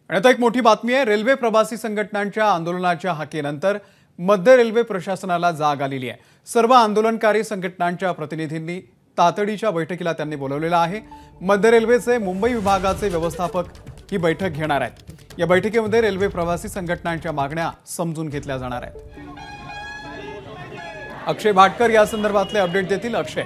आणि आता एक मोठी बातमी आहे। रेल्वे प्रवासी संघटनांच्या आंदोलनाच्या हाकेनंतर मध्य रेल्वे प्रशासनाला जाग आलेली आहे। सर्व आंदोलनकारी संघटनांच्या प्रतिनिधींनी तातडीच्या बैठकीला त्यांनी बोलावलेलं आहे। मध्य रेल्वेचे मुंबई विभागाचे व्यवस्थापक ही बैठक घेणार आहेत। या बैठकीमध्ये रेल्वे प्रवासी संघटनांच्या मागण्या समजून घेतल्या जाणार आहेत। अक्षय भाटकर या संदर्भातले अपडेट देतील। अक्षय,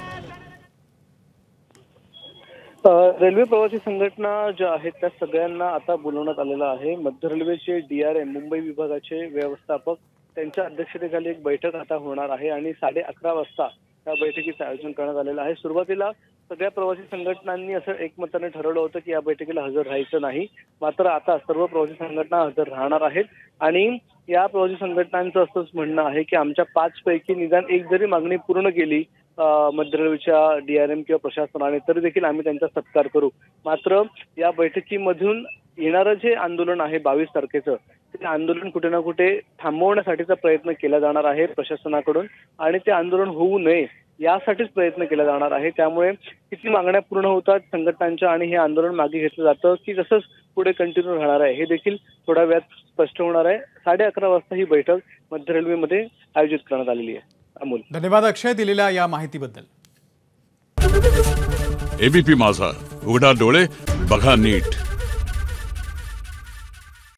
रेल्वे प्रवासी संघटना ज्या आहेत त्या सगळ्यांना आता बोलवण्यात आलेलं आहे। मध्य रेल्वेचे DRM मुंबई विभागाचे व्यवस्थापक त्यांच्या अध्यक्षतेखाली एक बैठक आता होणार आहे आणि 11:30 वाजता त्या बैठकीचं आयोजन करण्यात आलेलं आहे। सुरुवातीला सगळ्या प्रवासी संघटनांनी असं एकमताने ठरवलं होतं की या बैठकीला हजर राहायचं नाही, मात्र आता सर्व प्रवासी संघटना हजर राहणार आहेत आणि या प्रवासी संघटनांचं असंच म्हणणं आहे की आमच्या 5 पैकी निदान एक जरी मागणी पूर्ण केली मध्य रेल्वेच्या DRM किंवा प्रशासनाने तरी देखील आम्ही त्यांचा सत्कार करू। मात्र या बैठकीमधून येणारं जे आंदोलन आहे 22 तारखेचं, ते आंदोलन कुठे ना कुठे थांबवण्यासाठीचा प्रयत्न केला जाणार आहे प्रशासनाकडून आणि ते आंदोलन होऊ नये यासाठीच प्रयत्न केला जाणार आहे। त्यामुळे किती मागण्या पूर्ण होतात संघटनांच्या आणि हे आंदोलन मागे घेतलं जातं की तसंच पुढे कंटिन्यू राहणार आहे हे देखील थोड्या वेळात स्पष्ट होणार आहे। 11:30 वाजता ही बैठक मध्य रेल्वेमध्ये आयोजित करण्यात आलेली आहे। अमोल, धन्यवाद अक्षय दिलेल्या या माहितीबद्दल। ABP माझा, उघडा डोळे बघा नीट।